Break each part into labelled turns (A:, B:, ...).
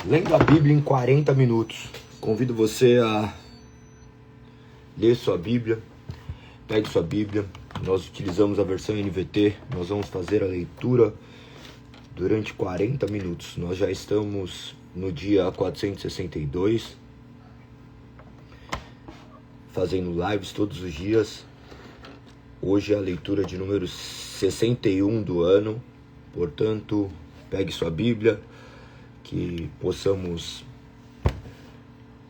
A: Lendo a Bíblia em 40 minutos. Convido você a ler sua Bíblia. Pegue sua Bíblia. Nós utilizamos a versão NVT. Nós vamos fazer a leitura durante 40 minutos. Nós já estamos no dia 462, fazendo lives todos os dias. Hoje é a leitura de número 61 do ano. Portanto, pegue sua Bíblia, que possamos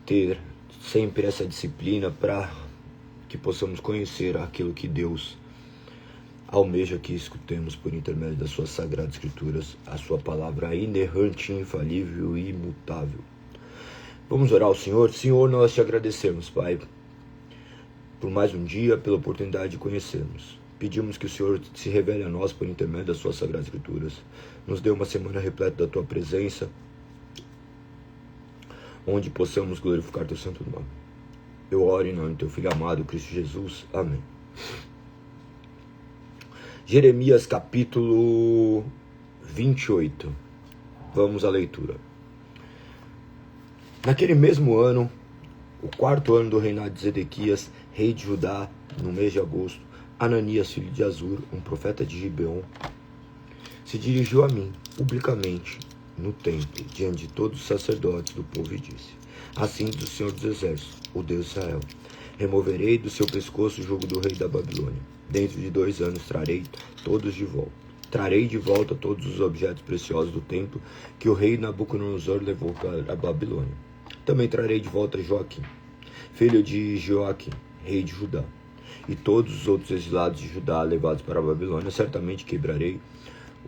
A: ter sempre essa disciplina para que possamos conhecer aquilo que Deus almeja que escutemos por intermédio das suas sagradas escrituras, a sua palavra inerrante, infalível e imutável. Vamos orar ao Senhor. Senhor, nós te agradecemos, Pai, por mais um dia, pela oportunidade de conhecermos. Pedimos que o Senhor se revele a nós por intermédio das suas sagradas escrituras. Nos dê uma semana repleta da tua presença, onde possamos glorificar teu santo nome. Eu oro em nome do teu Filho amado, Cristo Jesus. Amém. Jeremias capítulo 28. Vamos à leitura. Naquele mesmo ano, o quarto ano do reinado de Zedequias, rei de Judá, no mês de agosto, Ananias, filho de Azur, um profeta de Gibeon, se dirigiu a mim, publicamente, no templo, diante de todos os sacerdotes do povo, e disse: Assim diz o Senhor dos Exércitos, o Deus de Israel: removerei do seu pescoço o jugo do rei da Babilônia. Dentro de 2 anos trarei todos de volta. Trarei de volta todos os objetos preciosos do templo que o rei Nabucodonosor levou para a Babilônia. Também trarei de volta Joaquim, filho de Joaquim, rei de Judá, e todos os outros exilados de Judá levados para a Babilônia. Certamente quebrarei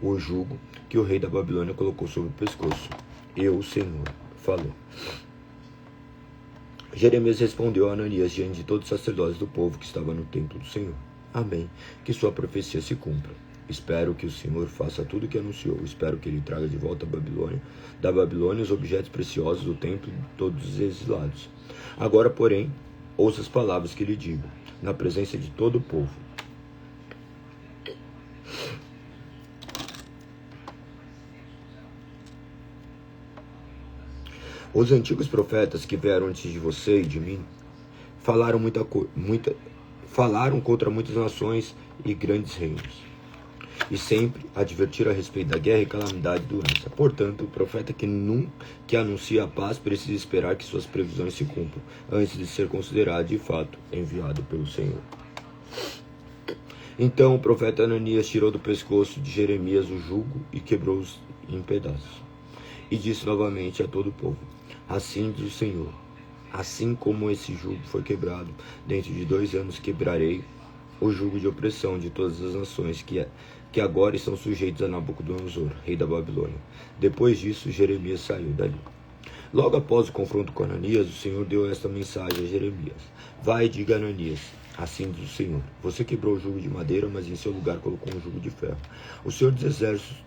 A: o jugo que o rei da Babilônia colocou sobre o pescoço. Eu, o Senhor, falei. Jeremias respondeu a Ananias diante de todos os sacerdotes do povo que estava no templo do Senhor: Amém. Que sua profecia se cumpra. Espero que o Senhor faça tudo o que anunciou. Espero que ele traga de volta da Babilônia os objetos preciosos do templo de todos os exilados. Agora, porém, ouça as palavras que lhe digo, na presença de todo o povo. Os antigos profetas que vieram antes de você e de mim falaram contra muitas nações e grandes reinos, e sempre advertiram a respeito da guerra e calamidade e doença. Portanto, o profeta que anuncia a paz precisa esperar que suas previsões se cumpram, antes de ser considerado de fato enviado pelo Senhor. Então o profeta Ananias tirou do pescoço de Jeremias o jugo e quebrou-os em pedaços. E disse novamente a todo o povo: Assim diz o Senhor: assim como esse jugo foi quebrado, dentro de 2 anos quebrarei o jugo de opressão de todas as nações que agora estão sujeitos a Nabucodonosor, rei da Babilônia. Depois disso, Jeremias saiu dali. Logo após o confronto com Ananias, o Senhor deu esta mensagem a Jeremias: Vai e diga a Ananias: assim diz o Senhor: você quebrou o jugo de madeira, mas em seu lugar colocou um jugo de ferro. O Senhor dos Exércitos,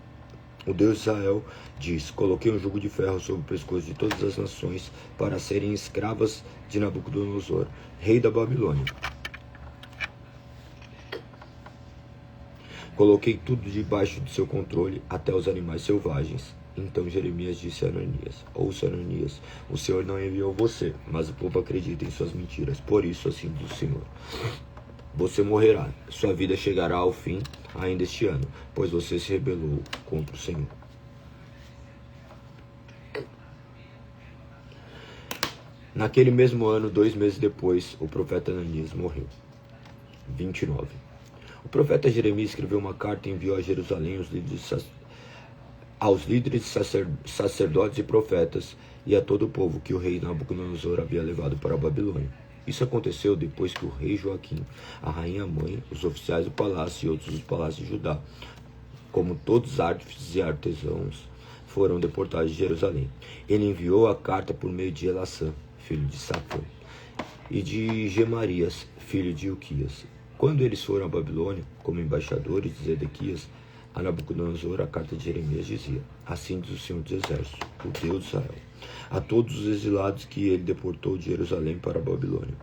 A: o Deus de Israel, diz: coloquei um jugo de ferro sobre o pescoço de todas as nações para serem escravas de Nabucodonosor, rei da Babilônia. Coloquei tudo debaixo de seu controle, até os animais selvagens. Então Jeremias disse a Ananias: ouça, Ananias, o Senhor não enviou você, mas o povo acredita em suas mentiras. Por isso, assim diz o Senhor: você morrerá, sua vida chegará ao fim ainda este ano, pois você se rebelou contra o Senhor. Naquele mesmo ano, 2 meses depois, o profeta Ananias morreu. 29. O profeta Jeremias escreveu uma carta e enviou a Jerusalém aos líderes sacerdotes e profetas e a todo o povo que o rei Nabucodonosor havia levado para a Babilônia. Isso aconteceu depois que o rei Joaquim, a rainha mãe, os oficiais do palácio e outros dos palácios de Judá, como todos os artífices e artesãos, foram deportados de Jerusalém. Ele enviou a carta por meio de Elassã, filho de Safã, e de Gemarias, filho de Ilquias. Quando eles foram à Babilônia, como embaixadores de Zedequias, a Nabucodonosor, a carta de Jeremias dizia: assim diz o Senhor dos Exércitos, o Deus de Israel, a todos os exilados que ele deportou de Jerusalém para a Babilônia: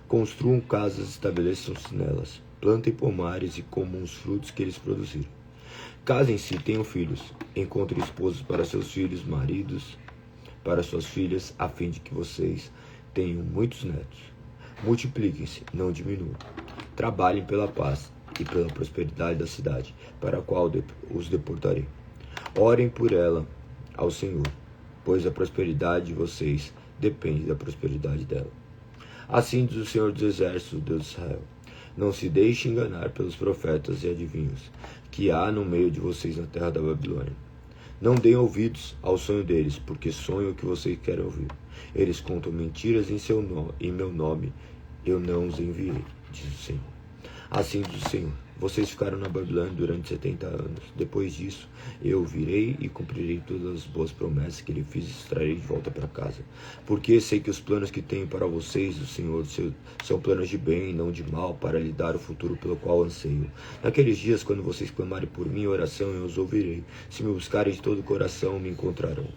A: construam casas, estabeleçam-se nelas, plantem pomares e comam os frutos que eles produziram. Casem-se e tenham filhos, encontrem esposos para seus filhos, maridos para suas filhas, a fim de que vocês tenham muitos netos. Multipliquem-se, não diminuam. Trabalhem pela paz e pela prosperidade da cidade, para a qual os deportarei. Orem por ela ao Senhor, pois a prosperidade de vocês depende da prosperidade dela. Assim diz o Senhor dos Exércitos, Deus de Israel: não se deixe enganar pelos profetas e adivinhos que há no meio de vocês na terra da Babilônia. Não deem ouvidos ao sonho deles, porque sonham o que vocês querem ouvir. Eles contam mentiras em meu nome, eu não os enviei, diz o Senhor. Assim diz o Senhor: vocês ficaram na Babilônia durante 70 anos. Depois disso, eu virei e cumprirei todas as boas promessas que lhe fiz e os trarei de volta para casa. Porque sei que os planos que tenho para vocês, o Senhor, são planos de bem e não de mal, para lhe dar o futuro pelo qual anseio. Naqueles dias, quando vocês clamarem por minha oração, eu os ouvirei. Se me buscarem de todo o coração, me encontrarão.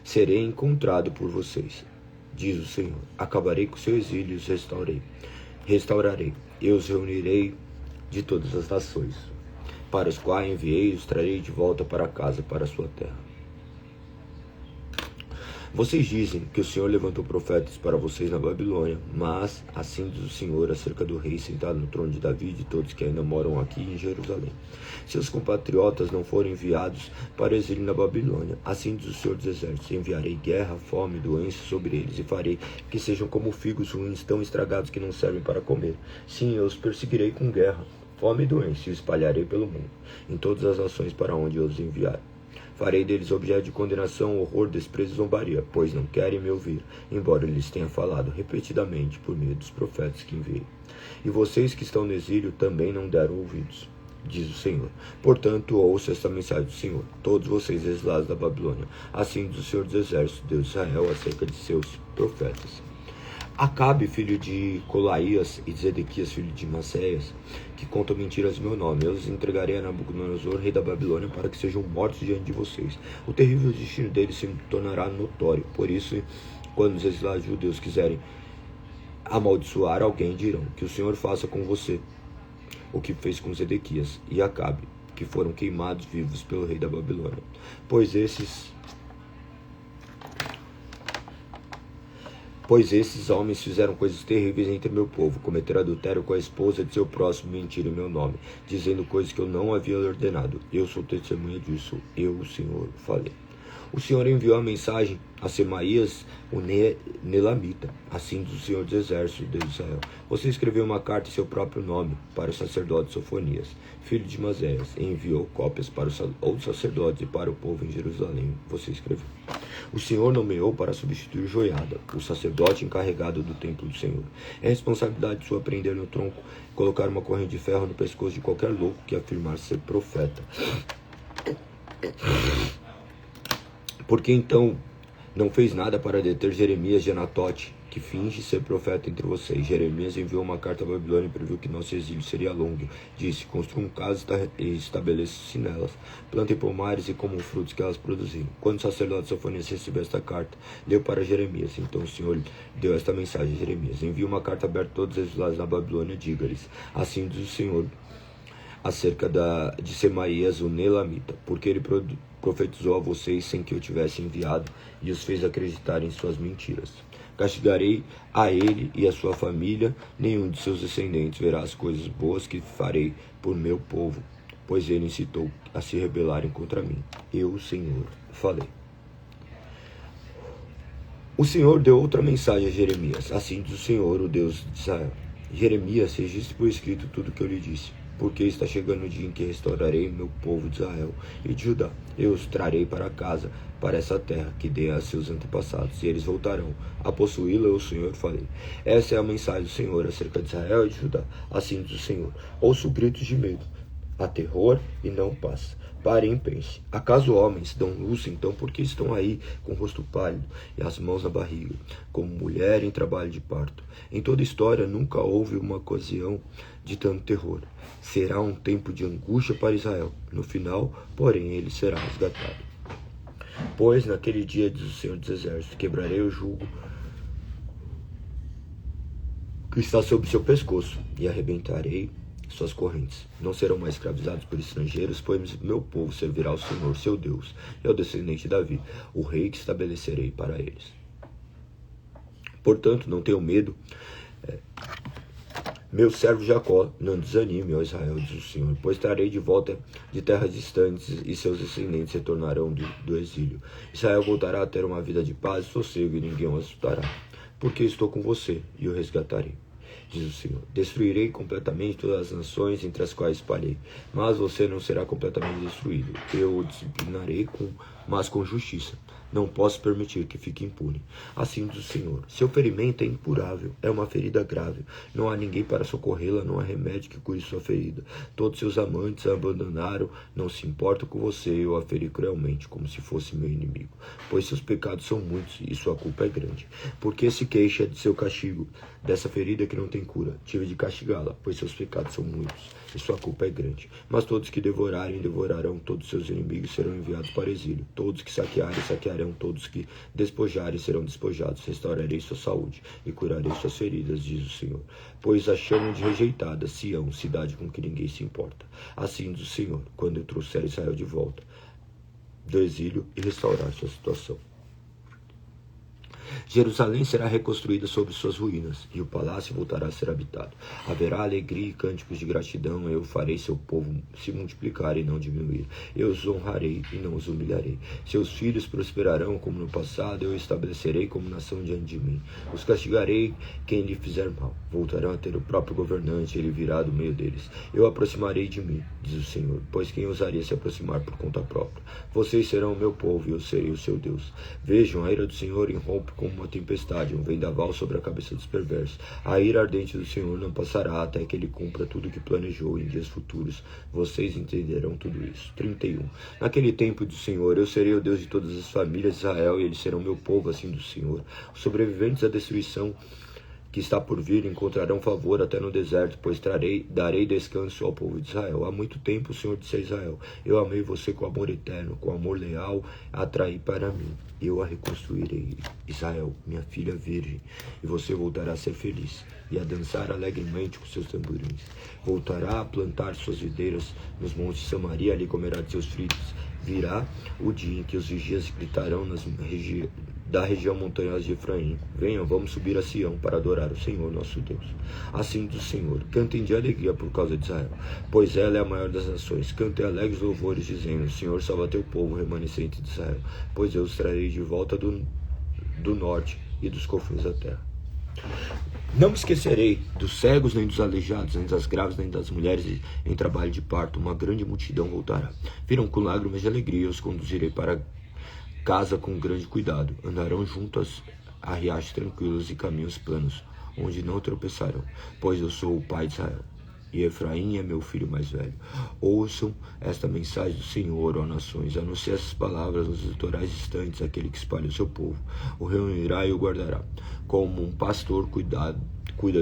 A: Serei encontrado por vocês, diz o Senhor. Acabarei com seu exílio e os restaurarei. Eu os reunirei de todas as nações, para os quais enviei e os trarei de volta para casa, para a sua terra. Vocês dizem que o Senhor levantou profetas para vocês na Babilônia, mas assim diz o Senhor acerca do rei sentado no trono de Davi e de todos que ainda moram aqui em Jerusalém. Seus compatriotas não foram enviados para o exílio na Babilônia. Assim diz o Senhor dos Exércitos: enviarei guerra, fome, doença sobre eles, e farei que sejam como figos ruins, tão estragados que não servem para comer. Sim, eu os perseguirei com guerra, fome e doença, e os espalharei pelo mundo, em todas as nações para onde eu os enviar. Farei deles objeto de condenação, horror, desprezo e zombaria, pois não querem me ouvir, embora lhes tenha falado repetidamente por meio dos profetas que enviei. E vocês que estão no exílio também não deram ouvidos, diz o Senhor. Portanto, ouça esta mensagem do Senhor, todos vocês exilados da Babilônia. Assim diz o Senhor dos Exércitos, Deus de Israel, acerca de seus profetas. Acabe, filho de Colaías, e Zedequias, filho de Maceias, que contam mentiras em meu nome. Eu os entregarei a Nabucodonosor, rei da Babilônia, para que sejam mortos diante de vocês. O terrível destino deles se tornará notório. Por isso, quando os exilados judeus quiserem amaldiçoar alguém, dirão: que o Senhor faça com você o que fez com Zedequias e Acabe, que foram queimados vivos pelo rei da Babilônia. Pois esses homens fizeram coisas terríveis entre meu povo, cometeram adultério com a esposa de seu próximo, mentiram em meu nome, dizendo coisas que eu não havia ordenado. Eu sou testemunha disso, eu, o Senhor, falei. O Senhor enviou a mensagem a Semaías, o Nelamita. Assim diz o Senhor dos Exércitos, Deus de Israel: você escreveu uma carta em seu próprio nome para o sacerdote Sofonias, filho de Mazéias, e enviou cópias para os outros sacerdotes e para o povo em Jerusalém. Você escreveu: o Senhor nomeou para substituir Joiada, o sacerdote encarregado do templo do Senhor. É responsabilidade sua prender no tronco e colocar uma corrente de ferro no pescoço de qualquer louco que afirmar ser profeta. Porque então não fez nada para deter Jeremias de Anatote, que finge ser profeta entre vocês. Jeremias enviou uma carta à Babilônia e previu que nosso exílio seria longo. Disse: construam casas e estabeleçam-se nelas. Plantem pomares e comam frutos que elas produzirem. Quando o sacerdote Sofonias recebeu esta carta, leu para Jeremias. Então o Senhor deu esta mensagem a Jeremias: envie uma carta aberta a todos os exilados na Babilônia. Diga-lhes: assim diz o Senhor acerca de Semaías, o Nelamita, porque ele profetizou a vocês sem que eu tivesse enviado e os fez acreditar em suas mentiras. Castigarei a ele e a sua família, nenhum de seus descendentes verá as coisas boas que farei por meu povo, pois ele incitou a se rebelarem contra mim. Eu, o Senhor, falei. O Senhor deu outra mensagem a Jeremias. Assim diz o Senhor, o Deus de Israel: Jeremias, registre por escrito tudo o que eu lhe disse, porque está chegando o dia em que restaurarei meu povo de Israel e de Judá. Eu os trarei para casa, para essa terra que dei a seus antepassados, e eles voltarão a possuí-la. Eu, o Senhor, falei. Essa é a mensagem do Senhor acerca de Israel e de Judá. Assim diz o Senhor: ouço gritos de medo, há terror e não paz. Parem e pense: acaso homens dão luz então porque estão aí com o rosto pálido e as mãos na barriga, como mulher em trabalho de parto? Em toda a história nunca houve uma ocasião de tanto terror. Será um tempo de angústia para Israel. No final, porém, ele será resgatado. Pois naquele dia, diz o Senhor dos Exércitos, quebrarei o jugo que está sobre seu pescoço e arrebentarei suas correntes. Não serão mais escravizados por estrangeiros, pois meu povo servirá ao Senhor, seu Deus, e ao descendente de Davi, o rei que estabelecerei para eles. Portanto, não tenham medo, meu servo Jacó, não desanime, ó Israel, diz o Senhor, pois trarei de volta de terras distantes e seus descendentes retornarão do exílio. Israel voltará a ter uma vida de paz e sossego e ninguém o assustará, porque estou com você e o resgatarei, diz o Senhor. Destruirei completamente todas as nações entre as quais espalhei, mas você não será completamente destruído. Eu o disciplinarei mas com justiça. Não posso permitir que fique impune. Assim diz o Senhor. Seu ferimento é incurável, é uma ferida grave. Não há ninguém para socorrê-la, não há remédio que cure sua ferida. Todos seus amantes a abandonaram, não se importam com você, eu a feri cruelmente, como se fosse meu inimigo. Pois seus pecados são muitos e sua culpa é grande. Porque se queixa de seu castigo, dessa ferida que não tem cura. Tive de castigá-la, pois seus pecados são muitos e sua culpa é grande. Mas todos que devorarem, devorarão, todos seus inimigos serão enviados para o exílio. Todos que saquearem, saquearão, todos que despojarem serão despojados. Restaurarei sua saúde e curarei suas feridas, diz o Senhor. Pois a chamam de rejeitada, Sião, cidade com que ninguém se importa. Assim diz o Senhor, quando eu trouxer Israel de volta do exílio e restaurar sua situação. Jerusalém será reconstruída sobre suas ruínas, e o palácio voltará a ser habitado. Haverá alegria e cânticos de gratidão, eu farei seu povo se multiplicar e não diminuir. Eu os honrarei e não os humilharei. Seus filhos prosperarão como no passado, eu estabelecerei como nação diante de mim. Os castigarei quem lhe fizer mal. Voltarão a ter o próprio governante, ele virá do meio deles. Eu aproximarei de mim, diz o Senhor, pois quem ousaria se aproximar por conta própria? Vocês serão o meu povo e eu serei o seu Deus. Vejam, a ira do Senhor irrompe como uma tempestade, um vendaval sobre a cabeça dos perversos. A ira ardente do Senhor não passará até que ele cumpra tudo o que planejou em dias futuros. Vocês entenderão tudo isso. 31. Naquele tempo do Senhor, eu serei o Deus de todas as famílias de Israel, e eles serão meu povo, assim do Senhor. Os sobreviventes da destruição que está por vir encontrarão favor até no deserto, pois darei descanso ao povo de Israel. Há muito tempo o Senhor disse a Israel: eu amei você com amor eterno, com amor leal, atraí para mim. Eu a reconstruirei, Israel, minha filha virgem, e você voltará a ser feliz e a dançar alegremente com seus tamborins. Voltará a plantar suas videiras nos montes de Samaria, ali comerá de seus frutos. Virá o dia em que os vigias gritarão da região montanhosa de Efraim: venham, vamos subir a Sião para adorar o Senhor nosso Deus. Assim diz o Senhor: cantem de alegria por causa de Israel, pois ela é a maior das nações. Cantem alegres louvores, dizendo: o Senhor salva teu povo, remanescente de Israel, pois eu os trarei de volta do norte e dos confins da terra. Não me esquecerei dos cegos, nem dos aleijados, nem das grávidas, nem das mulheres em trabalho de parto. Uma grande multidão voltará. Virão com lágrimas de alegria, os conduzirei para casa com grande cuidado. Andarão juntos a riachos tranquilos e caminhos planos, onde não tropeçarão, pois eu sou o pai de Israel, e Efraim é meu filho mais velho. Ouçam esta mensagem do Senhor, ó nações. Anuncie essas palavras nos litorais distantes, aquele que espalha o seu povo. O reunirá e o guardará, como um pastor cuida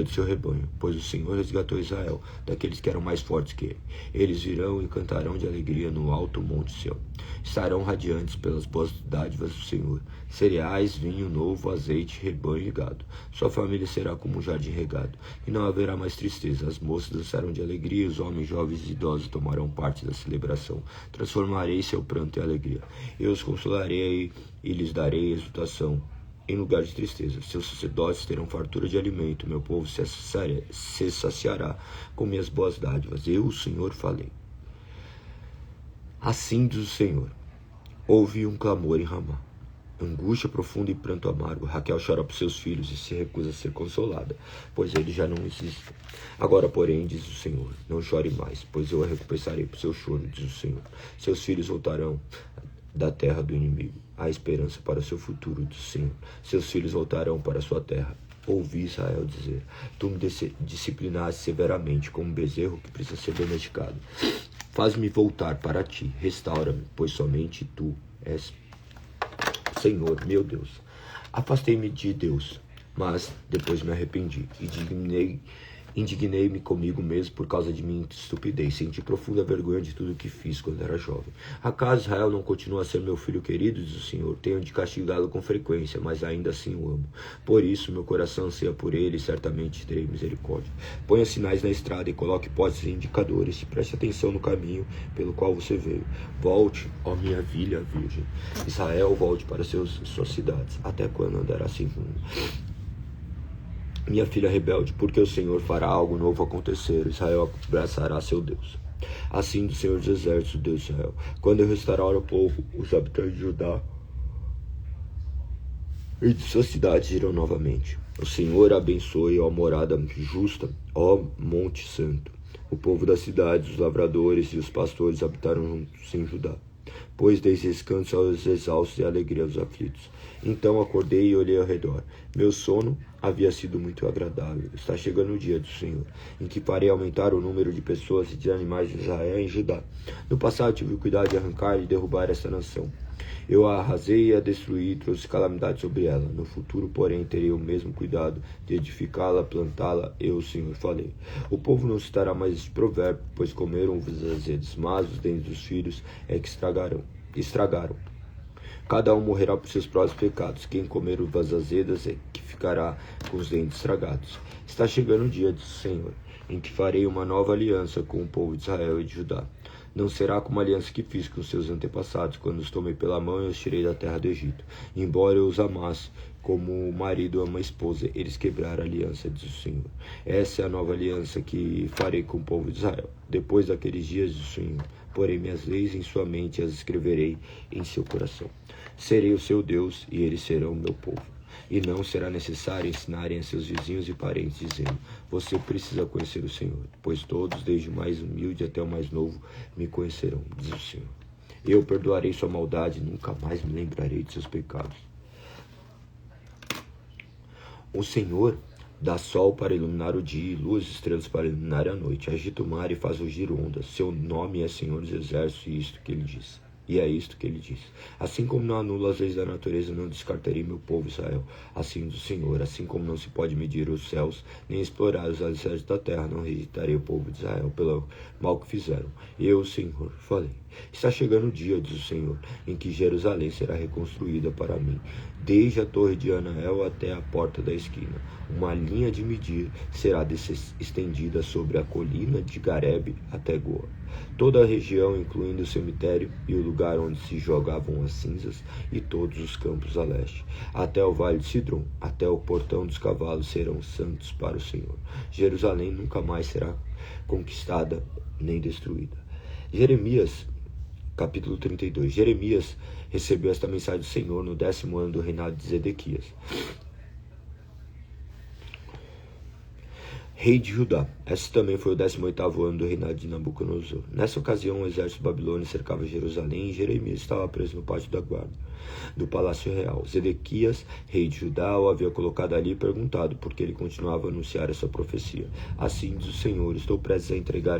A: do seu rebanho, pois o Senhor resgatou Israel daqueles que eram mais fortes que ele. Eles virão e cantarão de alegria no alto monte Sião. Estarão radiantes pelas boas dádivas do Senhor: cereais, vinho novo, azeite, rebanho e gado. Sua família será como um jardim regado, e não haverá mais tristeza. As moças dançarão de alegria, os homens jovens e idosos tomarão parte da celebração. Transformarei seu pranto em alegria. Eu os consolarei e lhes darei exultação em lugar de tristeza. Seus sacerdotes terão fartura de alimento, meu povo se saciará com minhas boas dádivas. Eu, o Senhor, falei. Assim diz o Senhor: houve um clamor em Ramá, angústia profunda e pranto amargo. Raquel chora por seus filhos e se recusa a ser consolada, pois eles já não existem. Agora, porém, diz o Senhor: não chore mais, pois eu a recompensarei por seu choro, diz o Senhor. Seus filhos voltarão da terra do inimigo. Há esperança para o seu futuro, diz o Senhor. Seus filhos voltarão para a sua terra. Ouvi Israel dizer: tu me disciplinaste severamente, como um bezerro que precisa ser domesticado. Faz-me voltar para ti, restaura-me, pois somente tu és Senhor, meu Deus. Afastei-me de Deus, mas depois me arrependi e Indignei-me comigo mesmo por causa de minha estupidez. Senti profunda vergonha de tudo o que fiz quando era jovem. Acaso Israel não continua a ser meu filho querido, diz o Senhor? Tenho de castigá-lo com frequência, mas ainda assim o amo. Por isso meu coração anseia por ele e certamente terei misericórdia. Ponha sinais na estrada e coloque postes e indicadores. Preste atenção no caminho pelo qual você veio. Volte, ó minha filha virgem. Israel, volte para suas cidades. Até quando andará assim? Minha filha rebelde, porque o Senhor fará algo novo acontecer. Israel abraçará seu Deus. Assim do Senhor dos Exércitos, Deus de Israel, quando eu restaurar o povo, os habitantes de Judá e de suas cidades irão novamente. O Senhor abençoe, ó morada justa, ó monte santo. O povo das cidades, os lavradores e os pastores habitaram juntos em Judá. Pois deis descanso aos exaustos e alegria aos aflitos. Então acordei e olhei ao redor. Meu sono havia sido muito agradável. Está chegando o dia do Senhor, em que farei aumentar o número de pessoas e de animais de Israel e Judá. No passado tive o cuidado de arrancar e derrubar esta nação. Eu a arrasei e a destruí e trouxe calamidade sobre ela. No futuro, porém, terei o mesmo cuidado de edificá-la, plantá-la, eu, o Senhor, falei. O povo não citará mais este provérbio, pois comeram uvas azedas, mas os dentes dos filhos é que estragaram. Cada um morrerá por seus próprios pecados. Quem comer uvas azedas é que ficará com os dentes estragados. Está chegando o dia, diz o Senhor, em que farei uma nova aliança com o povo de Israel e de Judá. Não será como a aliança que fiz com seus antepassados, quando os tomei pela mão e os tirei da terra do Egito. Embora eu os amasse, como o marido ama a esposa, eles quebraram a aliança, diz o Senhor. Essa é a nova aliança que farei com o povo de Israel. Depois daqueles dias, diz o Senhor, porém minhas leis em sua mente e as escreverei em seu coração. Serei o seu Deus e eles serão o meu povo. E não será necessário ensinarem a seus vizinhos e parentes, dizendo, você precisa conhecer o Senhor, pois todos, desde o mais humilde até o mais novo, me conhecerão, diz o Senhor. Eu perdoarei sua maldade e nunca mais me lembrarei de seus pecados. O Senhor dá sol para iluminar o dia e luz e estrelas para iluminar a noite. Agita o mar e faz rugir ondas. Seu nome é Senhor dos Exércitos, e isto que ele diz. E é isto que ele diz. Assim como não anulo as leis da natureza, não descartarei meu povo Israel. Assim do Senhor, assim como não se pode medir os céus, nem explorar os alicerces da terra, não rejeitarei o povo de Israel pelo mal que fizeram. Eu, o Senhor, falei. Está chegando o dia, diz o Senhor, em que Jerusalém será reconstruída para mim, desde a torre de Anael até a porta da esquina. Uma linha de medir será estendida sobre a colina de Garebe até Goa. Toda a região, incluindo o cemitério e o lugar onde se jogavam as cinzas, e todos os campos a leste, até o vale de Sidrom, até o portão dos cavalos serão santos para o Senhor. Jerusalém nunca mais será conquistada nem destruída. Jeremias, capítulo 32. Jeremias recebeu esta mensagem do Senhor no 10º ano do reinado de Zedequias, rei de Judá. Esse também foi o 18º ano do reinado de Nabucodonosor. Nessa ocasião, o exército babilônio cercava Jerusalém e Jeremias estava preso no pátio da guarda do palácio real. Zedequias, rei de Judá, o havia colocado ali e perguntado por que ele continuava a anunciar essa profecia. Assim diz o Senhor, estou prestes a entregar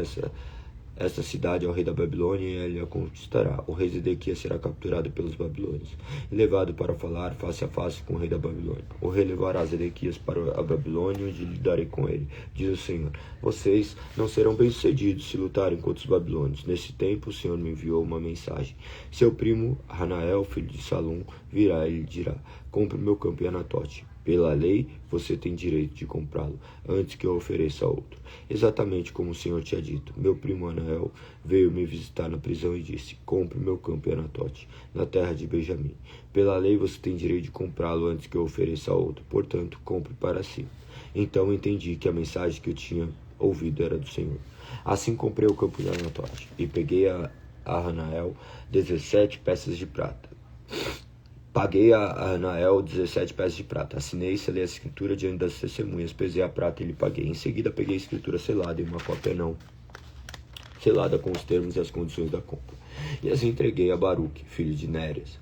A: esta cidade ao rei da Babilônia e ele a conquistará. O rei Zedequias será capturado pelos babilônios e levado para falar face a face com o rei da Babilônia. O rei levará Zedequias para a Babilônia, onde lidarei com ele, diz o Senhor. Vocês não serão bem-sucedidos se lutarem contra os babilônios. Nesse tempo o Senhor me enviou uma mensagem. Seu primo Hanael, filho de Salum, virá e lhe dirá, compre meu campo em Anatote. Pela lei, você tem direito de comprá-lo, antes que eu ofereça outro. Exatamente como o Senhor tinha dito. Meu primo Anael veio me visitar na prisão e disse, compre meu campo em Anatote, na terra de Benjamim. Pela lei, você tem direito de comprá-lo antes que eu ofereça outro. Portanto, compre para si. Então entendi que a mensagem que eu tinha ouvido era do Senhor. Assim comprei o campo de Anatote e peguei a Hanael 17 peças de prata. Paguei a Anael 17 peças de prata. Assinei e selei a escritura diante das testemunhas. Pesei a prata e lhe paguei. Em seguida, peguei a escritura selada e uma cópia não selada com os termos e as condições da compra. E as entreguei a Baruque, filho de Nerias,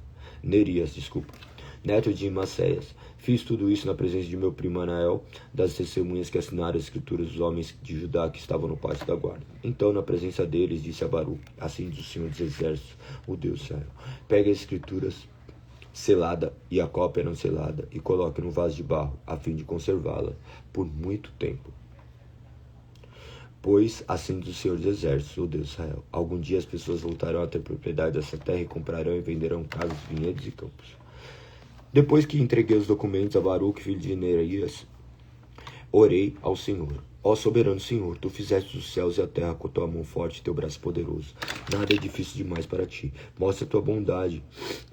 A: neto de Maceias. Fiz tudo isso na presença de meu primo Anael, das testemunhas que assinaram as escrituras dos homens de Judá que estavam no pátio da guarda. Então, na presença deles, disse a Baruque, assim diz o Senhor dos Exércitos, o Deus de Israel, pegue as escrituras selada e a cópia não selada e coloque no vaso de barro, a fim de conservá-la por muito tempo. Pois assim diz o Senhor dos Exércitos, o Deus de Israel: algum dia as pessoas voltarão a ter propriedade dessa terra e comprarão e venderão casas, vinhedos e campos. Depois que entreguei os documentos a Baruque, filho de Nerias, orei ao Senhor: ó soberano Senhor, tu fizeste os céus e a terra com tua mão forte e teu braço poderoso. Nada é difícil demais para ti. Mostra tua bondade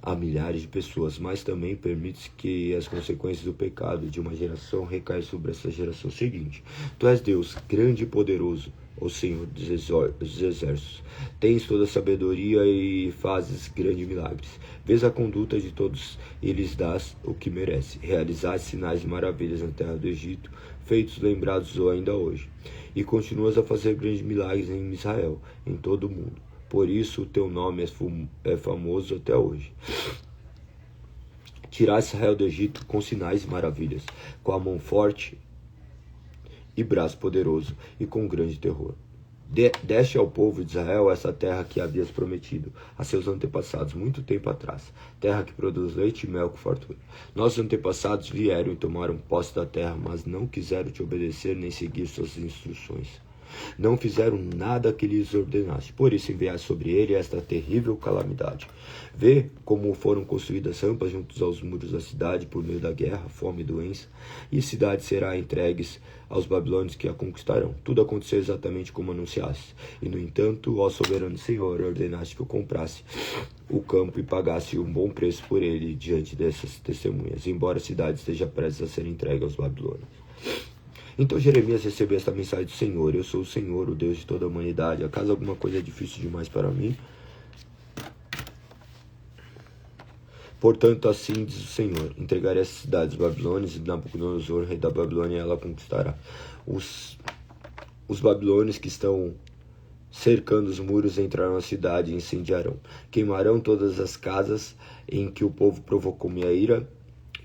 A: a milhares de pessoas, mas também permite que as consequências do pecado de uma geração recaiam sobre essa geração seguinte. Tu és Deus, grande e poderoso, ó Senhor dos exércitos. Tens toda a sabedoria e fazes grandes milagres. Vês a conduta de todos e lhes dás o que merece. Realizaste sinais e maravilhas na terra do Egito, feitos lembrados ainda hoje. E continuas a fazer grandes milagres em Israel, em todo o mundo. Por isso o teu nome é famoso até hoje. Tiraste Israel do Egito com sinais e maravilhas, com a mão forte e braço poderoso, e com grande terror. Deste ao povo de Israel essa terra que havias prometido a seus antepassados muito tempo atrás, terra que produz leite e mel com fartura. Nossos antepassados vieram e tomaram posse da terra, mas não quiseram te obedecer nem seguir suas instruções. Não fizeram nada que lhes ordenasse, por isso enviaste sobre ele esta terrível calamidade. Vê como foram construídas rampas juntos aos muros da cidade por meio da guerra, fome e doença, e a cidade será entregue aos babilônios que a conquistarão. Tudo aconteceu exatamente como anunciaste. E no entanto, ó soberano Senhor, ordenaste que eu comprasse o campo e pagasse um bom preço por ele diante dessas testemunhas, embora a cidade esteja prestes a ser entregue aos babilônios. Então Jeremias recebeu esta mensagem do Senhor: eu sou o Senhor, o Deus de toda a humanidade. Acaso alguma coisa é difícil demais para mim? Portanto, assim diz o Senhor: entregarei essa cidade aos babilônios, e Nabucodonosor, rei da Babilônia, ela conquistará. Os babilônios que estão cercando os muros entrarão na cidade e incendiarão. Queimarão todas as casas em que o povo provocou minha ira,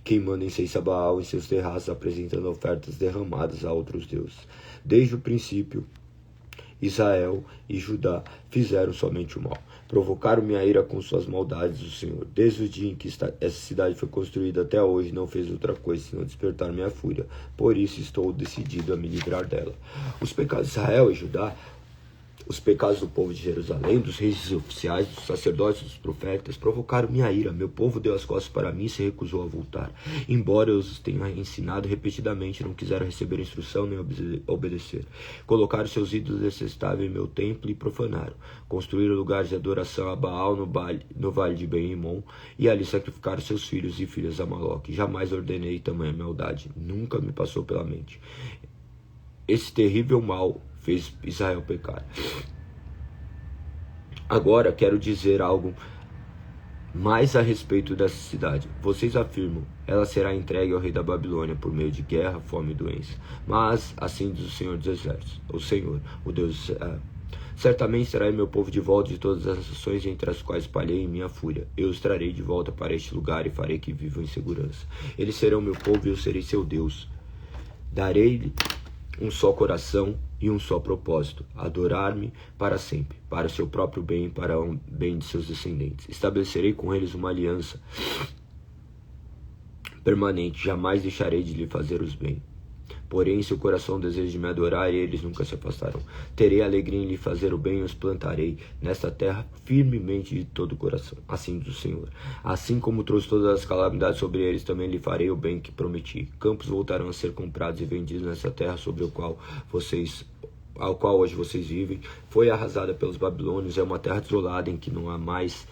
A: queimando incenso a Baal em seus terraços, apresentando ofertas derramadas a outros deuses. Desde o princípio, Israel e Judá fizeram somente o mal. Provocaram minha ira com suas maldades, o Senhor. Desde o dia em que essa cidade foi construída até hoje, não fez outra coisa senão despertar minha fúria. Por isso estou decidido a me livrar dela. Os pecados de Israel e Judá, os pecados do povo de Jerusalém, dos reis oficiais, dos sacerdotes, dos profetas, provocaram minha ira. Meu povo deu as costas para mim e se recusou a voltar. Embora eu os tenha ensinado repetidamente, não quiseram receber instrução nem obedecer. Colocaram seus ídolos detestáveis em meu templo e profanaram. Construíram lugares de adoração a Baal no vale de Ben-Himom, e ali sacrificaram seus filhos e filhas a Moloque. Jamais ordenei tamanha maldade. Nunca me passou pela mente. Esse terrível mal fez Israel pecar. Agora quero dizer algo mais a respeito dessa cidade. Vocês afirmam: ela será entregue ao rei da Babilônia por meio de guerra, fome e doença. Mas assim diz o Senhor dos Exércitos, o Senhor, o Deus de Israel: certamente trarei meu povo de volta de todas as nações entre as quais espalhei em minha fúria. Eu os trarei de volta para este lugar e farei que vivam em segurança. Eles serão meu povo e eu serei seu Deus. Darei-lhe um só coração e um só propósito: adorar-me para sempre, para o seu próprio bem e para o bem de seus descendentes. Estabelecerei com eles uma aliança permanente, jamais deixarei de lhe fazer os bem. Porém, se o coração deseja de me adorar, eles nunca se afastarão. Terei alegria em lhe fazer o bem e os plantarei nesta terra firmemente de todo o coração. Assim diz o Senhor. Assim como trouxe todas as calamidades sobre eles, também lhe farei o bem que prometi. Campos voltarão a ser comprados e vendidos nessa terra sobre ao qual hoje vocês vivem. Foi arrasada pelos babilônios, é uma terra desolada em que não há mais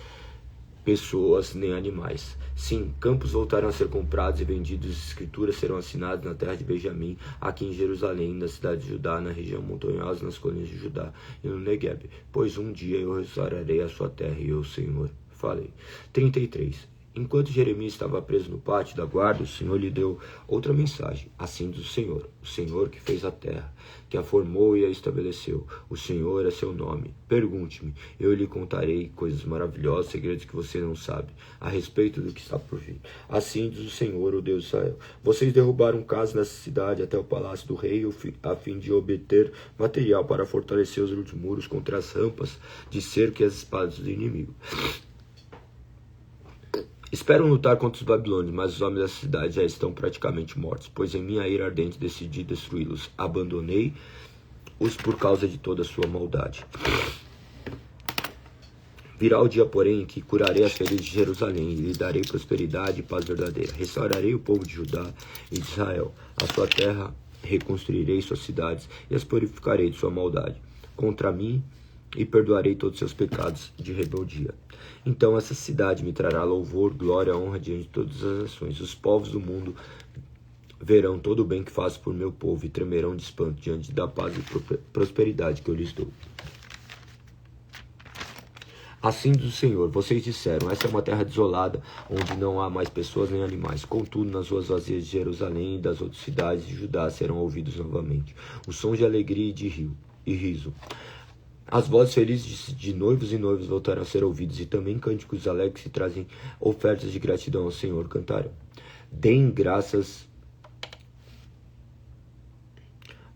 A: pessoas nem animais. Sim, campos voltarão a ser comprados e vendidos, escrituras serão assinadas na terra de Benjamim, aqui em Jerusalém, na cidade de Judá, na região montanhosa, nas colinas de Judá e no Negueb, pois um dia eu restaurarei a sua terra, e eu, Senhor, falei. 33. Enquanto Jeremias estava preso no pátio da guarda, o Senhor lhe deu outra mensagem. Assim diz o Senhor que fez a terra, que a formou e a estabeleceu. O Senhor é seu nome. Pergunte-me, eu lhe contarei coisas maravilhosas, segredos que você não sabe, a respeito do que está por vir. Assim diz o Senhor, o Deus de Israel: vocês derrubaram casas nessa cidade até o palácio do rei, a fim de obter material para fortalecer os muros contra as rampas de cerco e as espadas do inimigo. Esperam lutar contra os babilônios, mas os homens da cidade já estão praticamente mortos, pois em minha ira ardente decidi destruí-los. Abandonei os por causa de toda a sua maldade. Virá o dia, porém, em que curarei as feridas de Jerusalém e lhe darei prosperidade e paz verdadeira. Restaurarei o povo de Judá e de Israel. A sua terra reconstruirei suas cidades e as purificarei de sua maldade contra mim e perdoarei todos seus pecados de rebeldia. Então essa cidade me trará louvor, glória, honra diante de todas as nações. Os povos do mundo verão todo o bem que faço por meu povo e tremerão de espanto diante da paz e prosperidade que eu lhes dou. Assim diz o Senhor, vocês disseram, essa é uma terra desolada, onde não há mais pessoas nem animais. Contudo, nas ruas vazias de Jerusalém e das outras cidades de Judá serão ouvidos novamente os sons de alegria e de riso. As vozes felizes de noivos e noivas voltarão a ser ouvidos, e também cânticos alegres que trazem ofertas de gratidão ao Senhor cantarão. Deem graças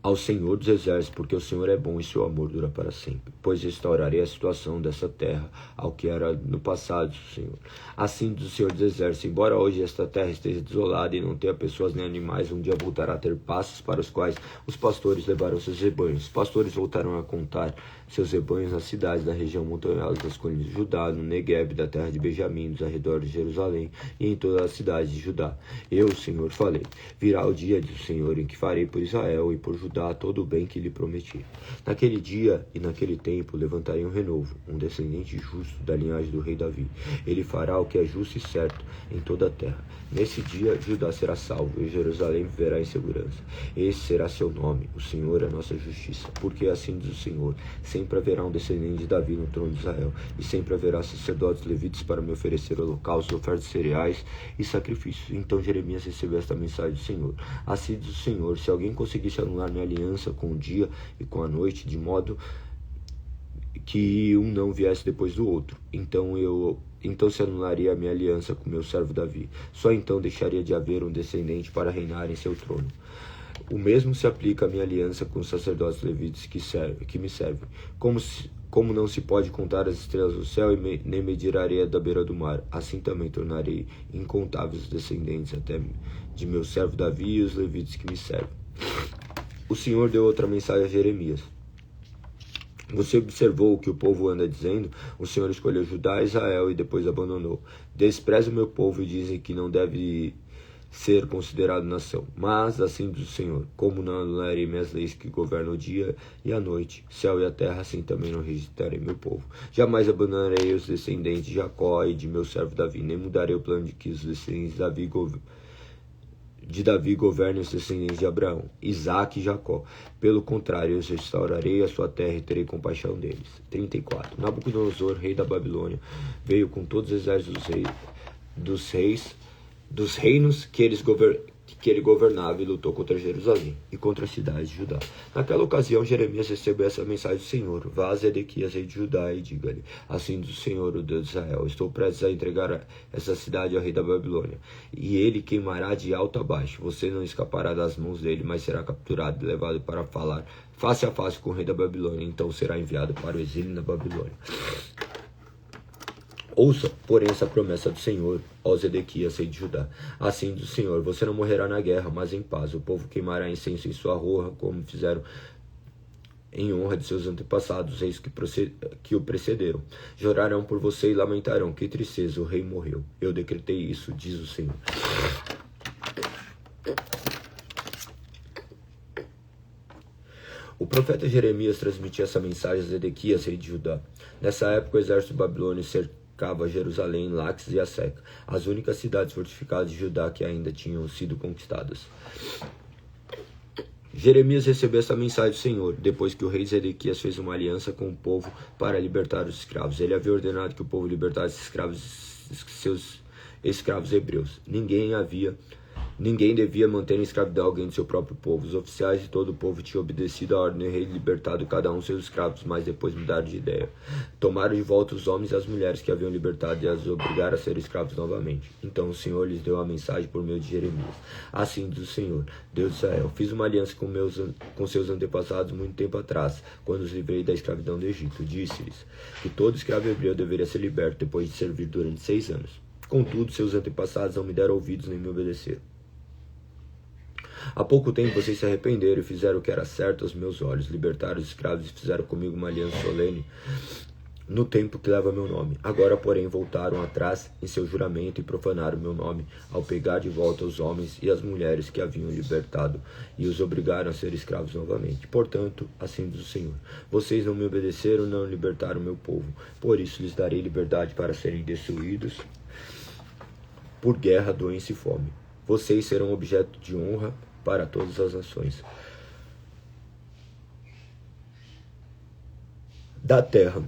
A: ao Senhor dos Exércitos, porque o Senhor é bom e seu amor dura para sempre. Pois restaurarei a situação dessa terra ao que era no passado, Senhor. Assim diz o Senhor dos Exércitos, embora hoje esta terra esteja desolada e não tenha pessoas nem animais, um dia voltará a ter pastos para os quais os pastores levaram seus rebanhos. Os pastores voltarão a contar seus rebanhos nas cidades da região montanhosa das colinas de Judá, no Negueb, da terra de Benjamim, nos arredores de Jerusalém e em todas as cidades de Judá. Eu, o Senhor, falei. Virá o dia, diz o Senhor, em que farei por Israel e por Judá todo o bem que lhe prometi. Naquele dia e naquele tempo levantarei um renovo, um descendente justo da linhagem do rei Davi. Ele fará o que é justo e certo em toda a terra. Nesse dia Judá será salvo e Jerusalém viverá em segurança. Esse será seu nome, o Senhor é a nossa justiça. Porque assim diz o Senhor, sempre haverá um descendente de Davi no trono de Israel, e sempre haverá sacerdotes levitas para me oferecer holocaustos, ofertas de cereais e sacrifícios. Então Jeremias recebeu esta mensagem do Senhor. Assim diz o Senhor, se alguém conseguisse anular minha aliança com o dia e com a noite, de modo que um não viesse depois do outro, então se anularia a minha aliança com meu servo Davi. Só então deixaria de haver um descendente para reinar em seu trono. O mesmo se aplica à minha aliança com os sacerdotes levitas que me servem. Como não se pode contar as estrelas do céu e nem medir a areia da beira do mar, assim também tornarei incontáveis os descendentes até de meu servo Davi e os levitas que me servem. O Senhor deu outra mensagem a Jeremias. Você observou o que o povo anda dizendo? O Senhor escolheu Judá e Israel e depois abandonou. Despreza o meu povo e dizem que não deve ser considerado nação. Mas assim diz o Senhor, como não anularei minhas leis que governam o dia e a noite, céu e a terra, assim também não rejeitarei meu povo. Jamais abandonarei os descendentes de Jacó e de meu servo Davi, nem mudarei o plano de que os descendentes de Davi governem os descendentes de Abraão, Isaque e Jacó. Pelo contrário, eu restaurarei a sua terra e terei compaixão deles. 34. Nabucodonosor, rei da Babilônia, veio com todos os exércitos dos reinos que ele governava e lutou contra Jerusalém e contra as cidades de Judá. Naquela ocasião, Jeremias recebeu essa mensagem do Senhor. Vá a Zedequias, rei de Judá, e diga-lhe, assim diz o Senhor, o Deus de Israel, estou prestes a entregar essa cidade ao rei da Babilônia, e ele queimará de alto a baixo. Você não escapará das mãos dele, mas será capturado e levado para falar face a face com o rei da Babilônia. Então será enviado para o exílio na Babilônia. Ouça, porém, essa promessa do Senhor, ó Zedequias, rei de Judá. Assim diz o Senhor, você não morrerá na guerra, mas em paz. O povo queimará incenso em sua honra, como fizeram em honra de seus antepassados, reis que o precederam. Chorarão por você e lamentarão, que tristeza, o rei morreu. Eu decretei isso, diz o Senhor. O profeta Jeremias transmitia essa mensagem a Zedequias, rei de Judá. Nessa época, o exército babilônio cercava Jerusalém, Laques e Aseca, as únicas cidades fortificadas de Judá que ainda tinham sido conquistadas. Jeremias recebeu essa mensagem do Senhor, depois que o rei Zedequias fez uma aliança com o povo para libertar os escravos. Ele havia ordenado que o povo libertasse seus escravos hebreus. Ninguém devia manter em escravidão alguém do seu próprio povo. Os oficiais de todo o povo tinham obedecido à ordem do rei e libertado cada um seus escravos, mas depois mudaram de ideia. Tomaram de volta os homens e as mulheres que haviam libertado e as obrigaram a ser escravos novamente. Então o Senhor lhes deu a mensagem por meio de Jeremias. Assim diz o Senhor, Deus de Israel, fiz uma aliança com seus antepassados muito tempo atrás, quando os livrei da escravidão do Egito. Disse-lhes que todo escravo hebreu deveria ser liberto depois de servir durante 6 anos. Contudo, seus antepassados não me deram ouvidos nem me obedeceram. Há pouco tempo vocês se arrependeram e fizeram o que era certo aos meus olhos, libertaram os escravos e fizeram comigo uma aliança solene no tempo que leva meu nome. Agora, porém, voltaram atrás em seu juramento e profanaram meu nome ao pegar de volta os homens e as mulheres que haviam libertado e os obrigaram a ser escravos novamente. Portanto, assim diz o Senhor: vocês não me obedeceram, não libertaram meu povo. Por isso lhes darei liberdade para serem destruídos por guerra, doença e fome. Vocês serão objeto de honra para todas as nações da terra.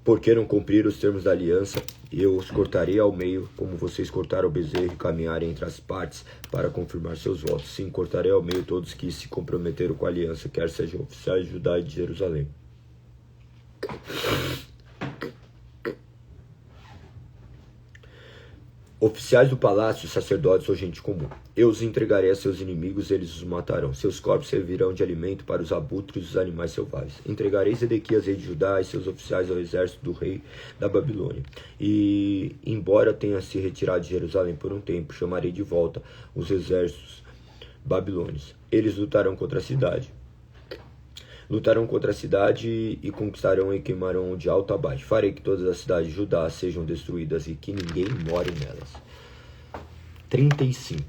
A: Porque não cumpriram os termos da aliança, eu os cortarei ao meio, como vocês cortaram o bezerro e caminharem entre as partes para confirmar seus votos. Sim, cortarei ao meio todos que se comprometeram com a aliança, quer sejam oficiais de Judá e de Jerusalém. Oficiais do palácio, sacerdotes ou gente comum. Eu os entregarei a seus inimigos, eles os matarão. Seus corpos servirão de alimento para os abutres e os animais selvagens. Entregarei Zedequias, rei de Judá, e seus oficiais ao exército do rei da Babilônia. E, embora tenha se retirado de Jerusalém por um tempo, chamarei de volta os exércitos babilônios. Eles lutarão contra a cidade. Lutarão contra a cidade e conquistarão e queimarão de alto a baixo. Farei que todas as cidades de Judá sejam destruídas e que ninguém more nelas. 35.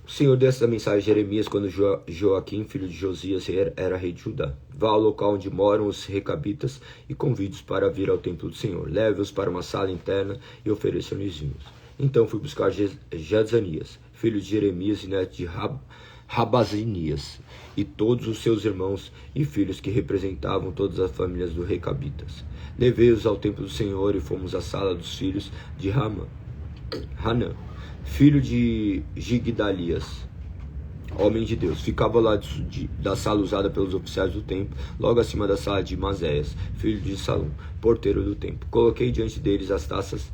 A: O Senhor deu essa mensagem a Jeremias quando Joaquim, filho de Josias, era rei de Judá. Vá ao local onde moram os recabitas e convide-os para vir ao templo do Senhor. Leve-os para uma sala interna e ofereça-lhes vinhos. Então fui buscar Jezanias, filho de Jeremias e neto de Rabazinias, e todos os seus irmãos e filhos que representavam todas as famílias dos recabitas. Levei-os ao templo do Senhor e fomos à sala dos filhos de Hanã, filho de Gigdalias, homem de Deus. Ficava lá da sala usada pelos oficiais do templo, logo acima da sala de Mazéias, filho de Salum, porteiro do templo. Coloquei diante deles as taças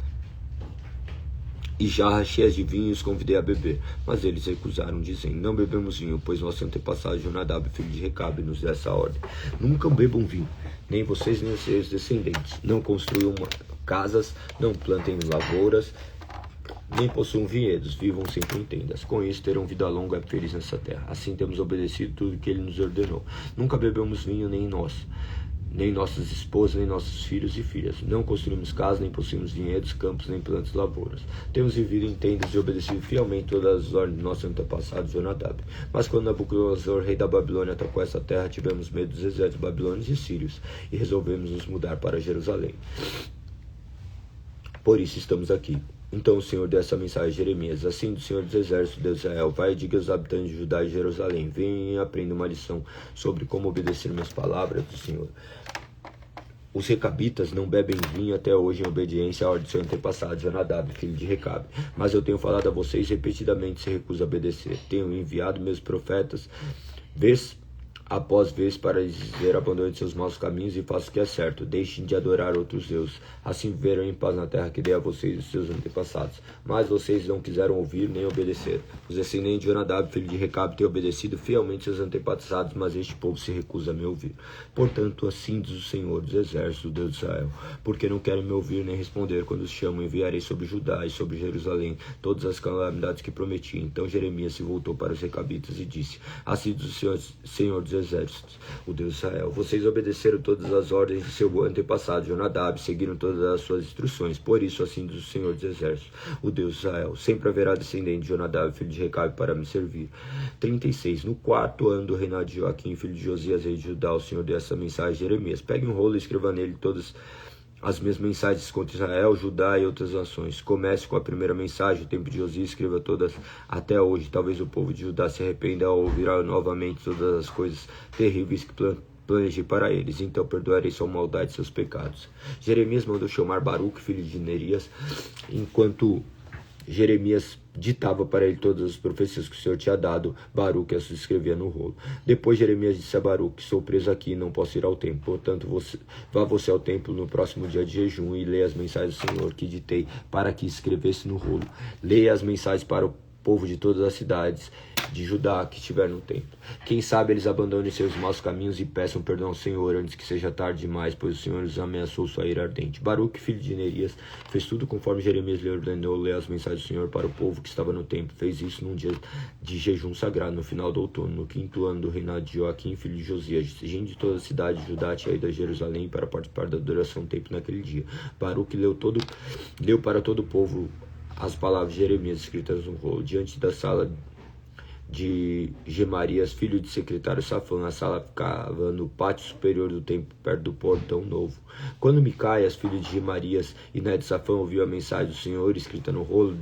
A: e jarras cheias de vinho e os convidei a beber. Mas eles recusaram, dizendo: não bebemos vinho, pois nosso antepassado Jonadab, filho de Recabe, nos deu essa ordem: nunca bebam vinho, nem vocês nem os seus descendentes. Não construam casas, não plantem lavouras, nem possuam vinhedos, vivam sempre em tendas. Com isso terão vida longa e feliz nessa terra. Assim temos obedecido tudo que ele nos ordenou. Nunca bebemos vinho, nem nossas esposas, nem nossos filhos e filhas. Não construímos casas, nem possuímos vinhedos, campos, nem plantas lavouras. Temos vivido em tendas e obedecido fielmente todas as ordens do nosso antepassado Jonadab. Mas quando Nabucodonosor, rei da Babilônia, atacou essa terra, tivemos medo dos exércitos babilônios e sírios e resolvemos nos mudar para Jerusalém. Por isso estamos aqui. Então o Senhor deu essa mensagem a Jeremias: assim do Senhor dos Exércitos, Deus de Israel: vai e diga aos habitantes de Judá e Jerusalém: venham e aprendam uma lição sobre como obedecer minhas palavras do Senhor. Os recabitas não bebem vinho até hoje em obediência à ordem do seu antepassado Jonadab, filho de Recabe. Mas eu tenho falado a vocês repetidamente, se recusam a obedecer. Tenho enviado meus profetas vez após vez para lhes dizer: abandonem seus maus caminhos e façam o que é certo. Deixem de adorar outros deuses. Assim viverão em paz na terra que dei a vocês e os seus antepassados. Mas vocês não quiseram ouvir nem obedecer. Os descendentes de Jonadab, filho de Recabe, têm obedecido fielmente seus antepassados, mas este povo se recusa a me ouvir. Portanto, assim diz o Senhor dos Exércitos, o Deus de Israel: porque não querem me ouvir nem responder quando os chamo, enviarei sobre Judá e sobre Jerusalém todas as calamidades que prometi. Então Jeremias se voltou para os recabitas e disse: assim diz o Senhor dos Exércitos, o Deus de Israel: vocês obedeceram todas as ordens de seu antepassado Jonadab, seguiram todas as suas instruções. Por isso, assim diz o Senhor dos Exércitos, o Deus de Israel: sempre haverá descendente de Jonadab, filho de Recabe, para me servir. 36. No quarto ano do reinado de Joaquim, filho de Josias, rei de Judá, o Senhor deu essa mensagem a Jeremias: pegue um rolo e escreva nele todas as minhas mensagens contra Israel, Judá e outras nações. Comece com a primeira mensagem, o tempo de Josias, escreva todas até hoje. Talvez o povo de Judá se arrependa ao ouvir novamente todas as coisas terríveis que planejei para eles. Então perdoarei sua maldade e seus pecados. Jeremias mandou chamar Baruque, filho de Nerias, enquanto Jeremias ditava para ele todas as profecias que o Senhor tinha dado. Baruque as escrevia no rolo. Depois Jeremias disse a Baruque: sou preso aqui e não posso ir ao templo. Portanto, vá você ao templo no próximo dia de jejum e leia as mensagens do Senhor que ditei para que escrevesse no rolo. Leia as mensagens para o povo de todas as cidades de Judá que estiver no templo. Quem sabe eles abandonem seus maus caminhos e peçam perdão ao Senhor antes que seja tarde demais, pois o Senhor os ameaçou sua ira ardente. Baruque, filho de Nerias, fez tudo conforme Jeremias lhe ordenou ler as mensagens do Senhor para o povo que estava no templo. Fez isso num dia de jejum sagrado, no final do outono, no 5º ano do reinado de Joaquim, filho de Josias. Gente de toda a cidade de Judá tinha ido a Jerusalém para participar da adoração do templo naquele dia. Baruque leu para todo o povo as palavras de Jeremias escritas no rolo, diante da sala de Gemarias, filho de secretário Safã. A sala ficava no pátio superior do templo, perto do portão novo. Quando Micaias, filho de Gemarias e neto de Safã, ouviu a mensagem do Senhor escrita no rolo,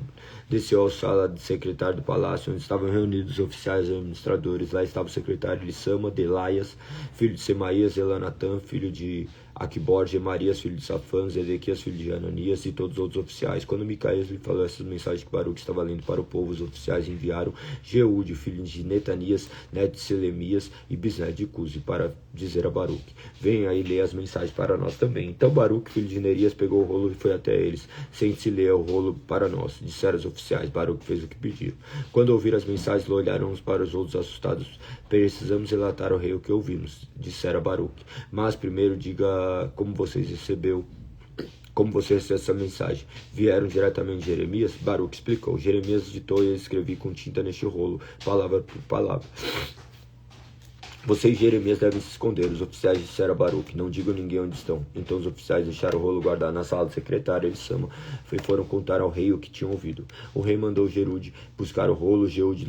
A: desceu à sala de secretário do palácio, onde estavam reunidos os oficiais e administradores. Lá estava o secretário Elissama, Delaias, filho de Semaías, Elanatã, filho de Aquibor, Gemarias, filho de Safã, Zedequias, filho de Ananias e todos os outros oficiais. Quando Micaias lhe falou essas mensagens que Baruque estava lendo para o povo, os oficiais enviaram Jeude, filho de Netanias, neto de Selemias e bisneto de Cusi, para dizer a Baruque: venha aí ler as mensagens para nós também. Então Baruque, filho de Nerias, pegou o rolo e foi até eles. Sente-se ler o rolo para nós, disseram os oficiais. Baruque fez o que pediram. Quando ouviram as mensagens, olharam uns para os outros assustados. Precisamos relatar ao rei o que ouvimos, disseram a Baruque. Mas primeiro diga como você recebeu essa mensagem. Vieram diretamente de Jeremias? Baruque explicou. Jeremias ditou e eu escrevi com tinta neste rolo, palavra por palavra. Você e Jeremias devem se esconder. Os oficiais disseram a Baruque: não digam a ninguém onde estão. Então os oficiais deixaram o rolo guardado na sala do secretário Elissama e foram contar ao rei o que tinham ouvido. O rei mandou Jerude buscar o rolo. Jerude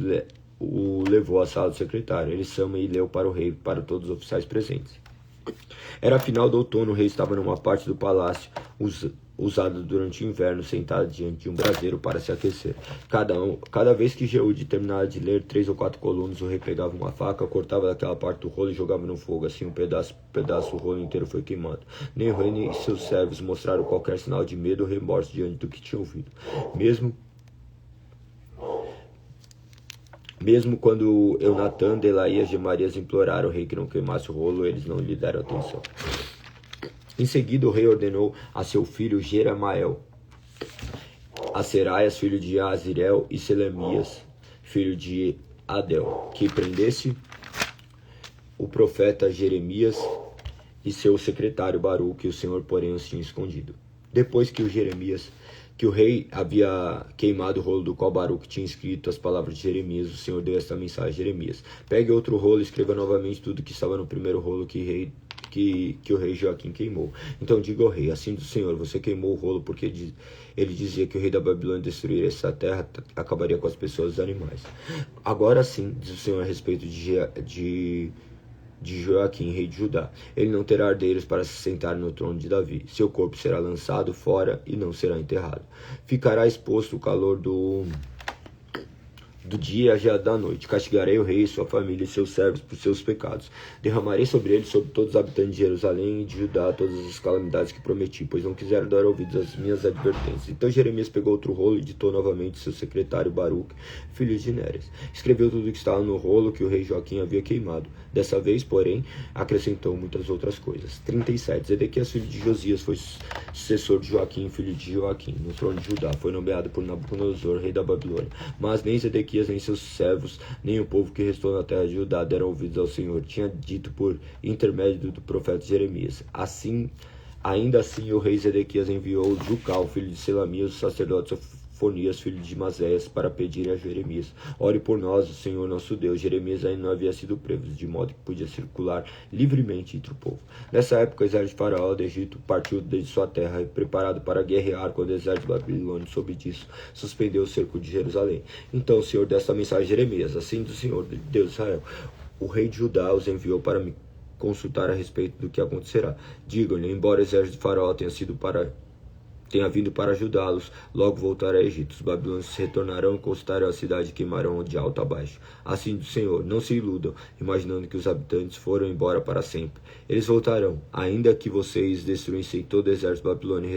A: o levou à sala do secretário Elissama e leu para o rei e para todos os oficiais presentes. Era final do outono. O rei estava numa parte do palácio usado durante o inverno, sentado diante de um braseiro para se aquecer. Cada vez que Jeude terminava de ler 3 ou 4 colunas, o rei pegava uma faca, cortava daquela parte do rolo e jogava no fogo. Assim um pedaço o rolo inteiro foi queimado. Nem o rei nem seus servos mostraram qualquer sinal de medo ou remorso diante do que tinham ouvido. Mesmo quando Eunatã, Delaias e Gemarias imploraram ao rei que não queimasse o rolo, eles não lhe deram atenção. Em seguida, o rei ordenou a seu filho Jeramael, a Seraias, filho de Azirel, e Selemias, filho de Adel, que prendesse o profeta Jeremias e seu secretário Baruque. O Senhor, porém, os tinha escondido. Depois que o rei havia queimado o rolo do qual Baruque tinha escrito as palavras de Jeremias, o Senhor deu esta mensagem a Jeremias: pegue outro rolo e escreva novamente tudo que estava no primeiro rolo que o rei Joaquim queimou. Então diga ao rei: assim do Senhor, você queimou o rolo porque ele dizia que o rei da Babilônia destruiria essa terra, acabaria com as pessoas e os animais. Agora sim, diz o Senhor a respeito de Joaquim, rei de Judá: ele não terá herdeiros para se sentar no trono de Davi. Seu corpo será lançado fora e não será enterrado. Ficará exposto o calor do dia já da noite. Castigarei o rei, sua família e seus servos por seus pecados. Derramarei sobre eles, sobre todos os habitantes de Jerusalém e de Judá, todas as calamidades que prometi, pois não quiseram dar ouvidos às minhas advertências. Então Jeremias pegou outro rolo e ditou novamente seu secretário Baruque, filho de Nérias. Escreveu tudo o que estava no rolo que o rei Joaquim havia queimado. Dessa vez, porém, acrescentou muitas outras coisas. 37. Zedequias, filho de Josias, foi sucessor de Joaquim, filho de Joaquim, no trono de Judá. Foi nomeado por Nabucodonosor, rei da Babilônia. Mas nem Zedequias, nem seus servos, nem o povo que restou na terra de Judá deram ouvidos ao Senhor. Tinha dito por intermédio do profeta Jeremias. Ainda assim, o rei Zedequias enviou Jucal, filho de Selamias, o sacerdote Sofonias, filho de Mazéias, para pedir a Jeremias: ore por nós, o Senhor nosso Deus. Jeremias ainda não havia sido preso, de modo que podia circular livremente entre o povo. Nessa época, o exército de Faraó do Egito partiu desde sua terra, preparado para guerrear quando o exército babilônico soube disso, suspendeu o cerco de Jerusalém. Então o Senhor deu esta mensagem a Jeremias: assim do Senhor, Deus de Israel: o rei de Judá os enviou para me consultar a respeito do que acontecerá. Digam-lhe: embora o exército de Faraó tenha vindo para ajudá-los, logo voltará a Egito. Os babilônios retornarão, consultarão a cidade e queimarão de alto a baixo. Assim do Senhor, não se iludam, imaginando que os habitantes foram embora para sempre. Eles voltarão, ainda que vocês destruíssem todo o exército babilônio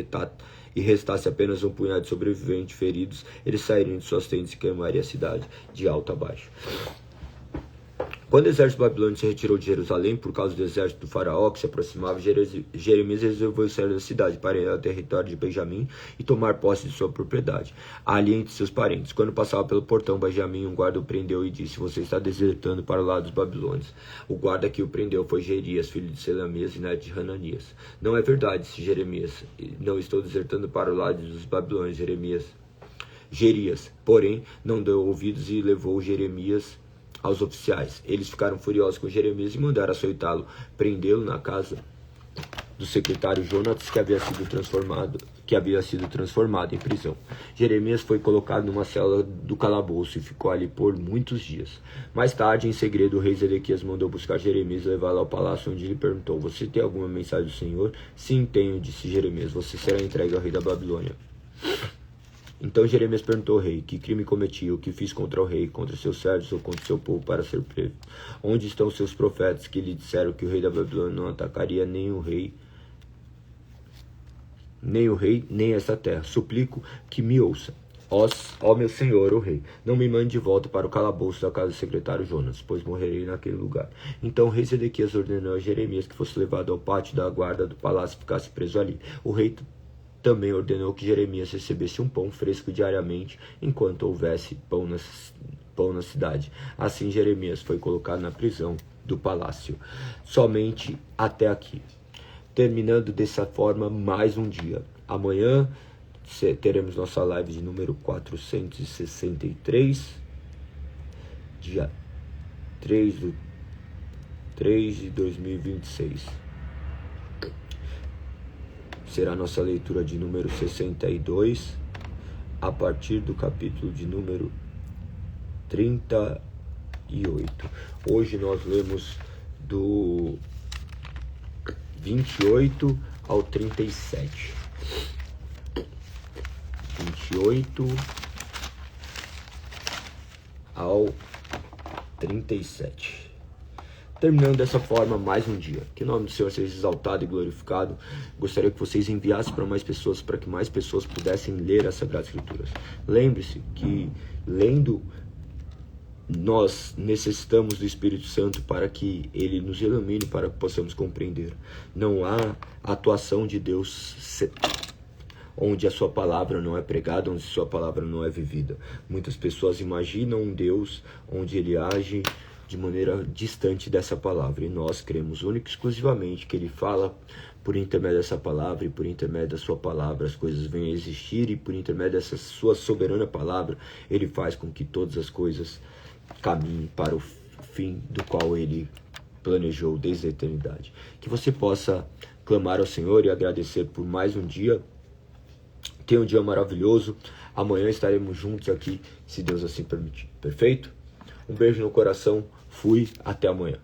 A: e restasse apenas um punhado de sobreviventes feridos, eles sairiam de suas tendas e queimariam a cidade de alto a baixo. Quando o exército babilônico se retirou de Jerusalém por causa do exército do faraó que se aproximava, Jeremias resolveu sair da cidade para ir ao território de Benjamim e tomar posse de sua propriedade, ali entre seus parentes. Quando passava pelo portão, Benjamim, um guarda o prendeu e disse: você está desertando para o lado dos babilônios. O guarda que o prendeu foi Jerias, filho de Selemias e neto de Hananias. Não é verdade, disse Jeremias. Não estou desertando para o lado dos babilônios, Jerias, porém, não deu ouvidos e levou Jeremias aos oficiais. Eles ficaram furiosos com Jeremias e mandaram açoitá-lo, prendê-lo na casa do secretário Jonatas, que havia sido transformado em prisão. Jeremias foi colocado numa cela do calabouço e ficou ali por muitos dias. Mais tarde, em segredo, o rei Zedequias mandou buscar Jeremias e levá-lo ao palácio, onde lhe perguntou: você tem alguma mensagem do Senhor? Sim, tenho, disse Jeremias. Você será entregue ao rei da Babilônia. Então Jeremias perguntou ao rei: que crime cometi? O que fiz contra o rei, contra seus servos ou contra seu povo para ser preso? Onde estão seus profetas que lhe disseram que o rei da Babilônia não atacaria nem o rei, nem essa terra? Suplico que me ouça. Ó meu senhor, o rei, não me mande de volta para o calabouço da casa do secretário Jonas, pois morrerei naquele lugar. Então o rei Zedequias ordenou a Jeremias que fosse levado ao pátio da guarda do palácio e ficasse preso ali. O rei também ordenou que Jeremias recebesse um pão fresco diariamente, enquanto houvesse pão na cidade. Assim Jeremias foi colocado na prisão do palácio. Somente até aqui. Terminando dessa forma mais um dia. Amanhã teremos nossa live de número 463, dia 3/3/2026. Será nossa leitura de número 62, a partir do capítulo de número 38. Hoje nós lemos do 28 ao 37. 28 ao 37. Terminando dessa forma mais um dia. Que o nome do Senhor seja exaltado e glorificado. Gostaria que vocês enviassem para mais pessoas, para que mais pessoas pudessem ler as Sagradas Escrituras. Lembre-se que lendo, nós necessitamos do Espírito Santo para que Ele nos ilumine, para que possamos compreender. Não há atuação de Deus onde a sua palavra não é pregada, onde a sua palavra não é vivida. Muitas pessoas imaginam um Deus onde Ele age de maneira distante dessa palavra, e nós cremos única e exclusivamente que Ele fala por intermédio dessa palavra, e por intermédio da sua palavra as coisas vêm a existir, e por intermédio dessa sua soberana palavra Ele faz com que todas as coisas caminhem para o fim do qual Ele planejou desde a eternidade. Que você possa clamar ao Senhor e agradecer por mais um dia. Tenha um dia maravilhoso. Amanhã estaremos juntos aqui, se Deus assim permitir. Perfeito? Um beijo no coração. Fui. Até amanhã.